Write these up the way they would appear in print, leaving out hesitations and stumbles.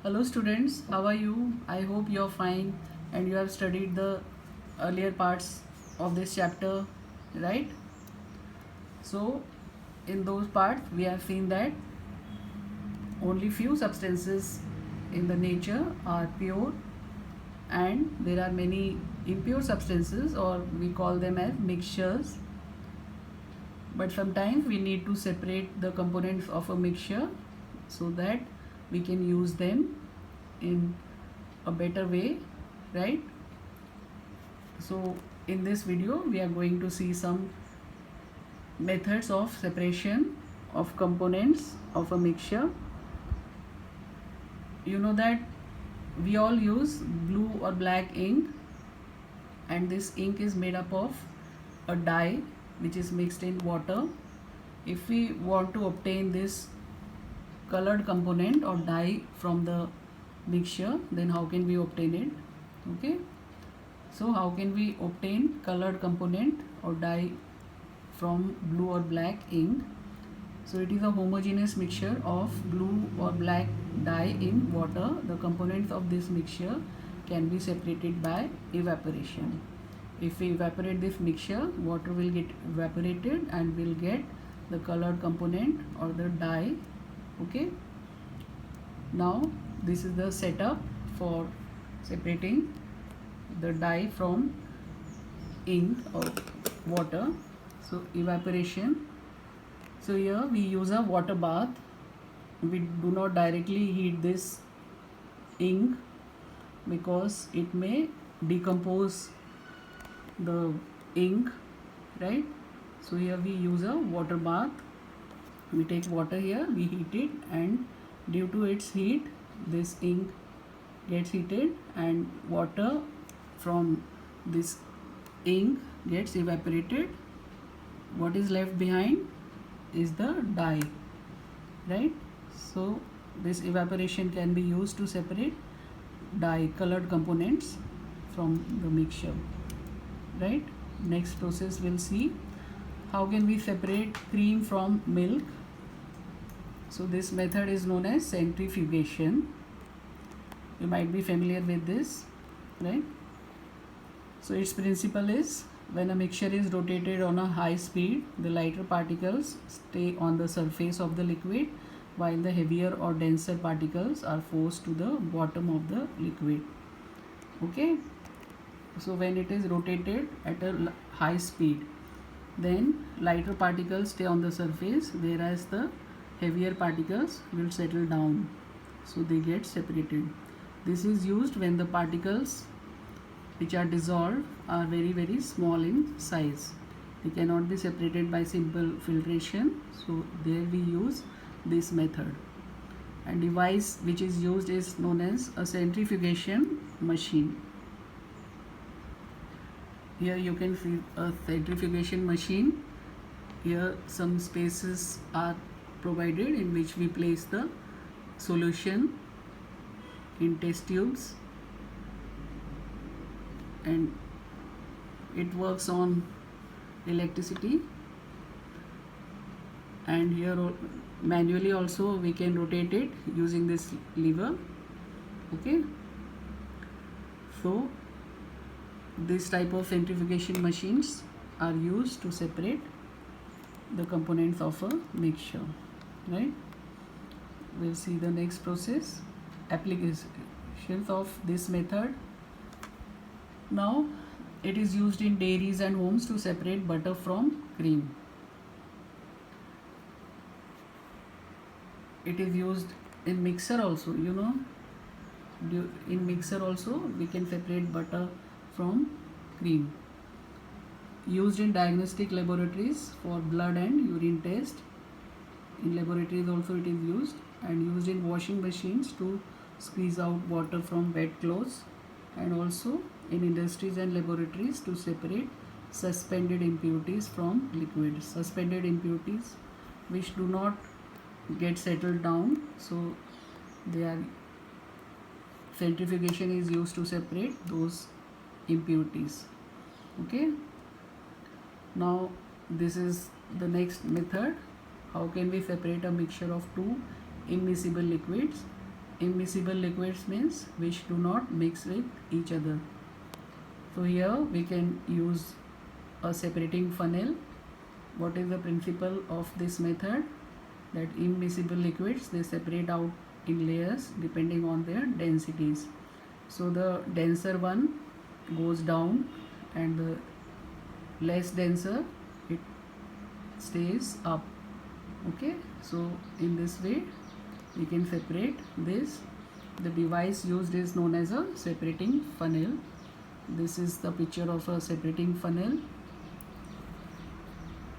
Hello students, how are you? I hope you're fine and you have studied the earlier parts of this chapter, right? So, in those parts, we have seen that only few substances in the nature are pure and there are many impure substances, or we call them as mixtures. But sometimes we need to separate the components of a mixture so that we can use them in a better way, right? So in this video we are going to see some methods of separation of components of a mixture. You know that we all use blue or black ink, and this ink is made up of a dye which is mixed in water. If we want to obtain this colored component or dye from the mixture, then how can we obtain it? Okay, so how can we obtain colored component or dye from blue or black ink? So it is a homogeneous mixture of blue or black dye in water. The components of this mixture can be separated by evaporation. If we evaporate this mixture, water will get evaporated and we'll get the colored component or the dye. Okay, now this is the setup for separating the dye from ink or water. So evaporation. So here we use a water bath. We do not directly heat this ink because it may decompose the ink, right? So here we use a water bath. We take water here, we heat it, and due to its heat this ink gets heated and water from this ink gets evaporated. What is left behind is the dye, right? So this evaporation can be used to separate dye colored components from the mixture, right? Next process we'll see how can we separate cream from milk. So this method is known as centrifugation. You might be familiar with this, right? So its principle is when a mixture is rotated on a high speed, the lighter particles stay on the surface of the liquid while the heavier or denser particles are forced to the bottom of the liquid. Okay, so when it is rotated at a high speed, then lighter particles stay on the surface whereas the heavier particles will settle down, so they get separated. This is used when the particles which are dissolved are very small in size. They cannot be separated by simple filtration, so there we use this method. And device which is used is known as a centrifugation machine. Here you can see a centrifugation machine. Here some spaces are provided in which we place the solution in test tubes, and it works on electricity. And here manually also we can rotate it using this lever. Okay, so this type of centrifugation machines are used to separate the components of a mixture, right? We'll see the next process, applications of this method. Now it is used in dairies and homes to separate butter from cream. It is used in mixer also, you know. In mixer also we can separate butter from cream. Used in diagnostic laboratories for blood and urine test. In laboratories also it is used, and used in washing machines to squeeze out water from wet clothes, and also in industries and laboratories to separate suspended impurities from liquids. Suspended impurities which do not get settled down, so they are centrifugation is used to separate those impurities. Okay, now this is the next method. How can we separate a mixture of two immiscible liquids? immiscible liquids means which do not mix with each other. So here we can use a separating funnel. What is the principle of this method? That immiscible liquids, they separate out in layers depending on their densities. So the denser one goes down and the less denser it stays up. Okay, so in this way we can separate this. The device used is known as a separating funnel. This is the picture of a separating funnel.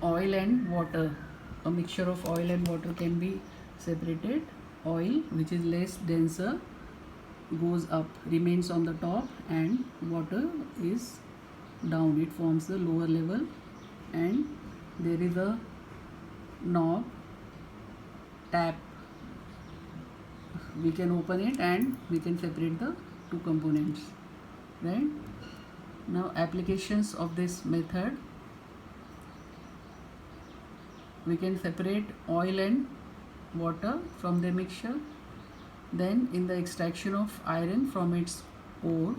Oil and water, a mixture of oil and water can be separated. Oil, which is less denser, goes up, remains on the top, and water is down, it forms the lower level, and there is a knob, tap, we can open it and we can separate the two components, right? Now applications of this method: we can separate oil and water from the mixture. Then in the extraction of iron from its ore,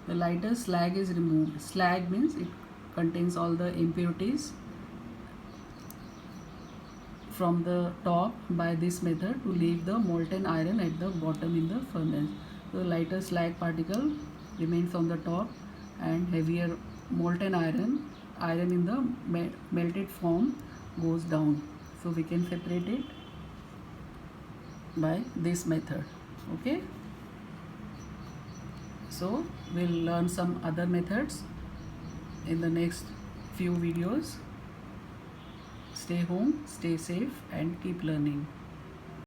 the lighter slag is removed. Slag means it contains all the impurities from the top by this method to leave the molten iron at the bottom in the furnace. So lighter slag particle remains on the top and heavier molten iron in the melted form goes down. So we can separate it by this method. Okay, so we'll learn some other methods in the next few videos. Stay home, stay safe, and keep learning.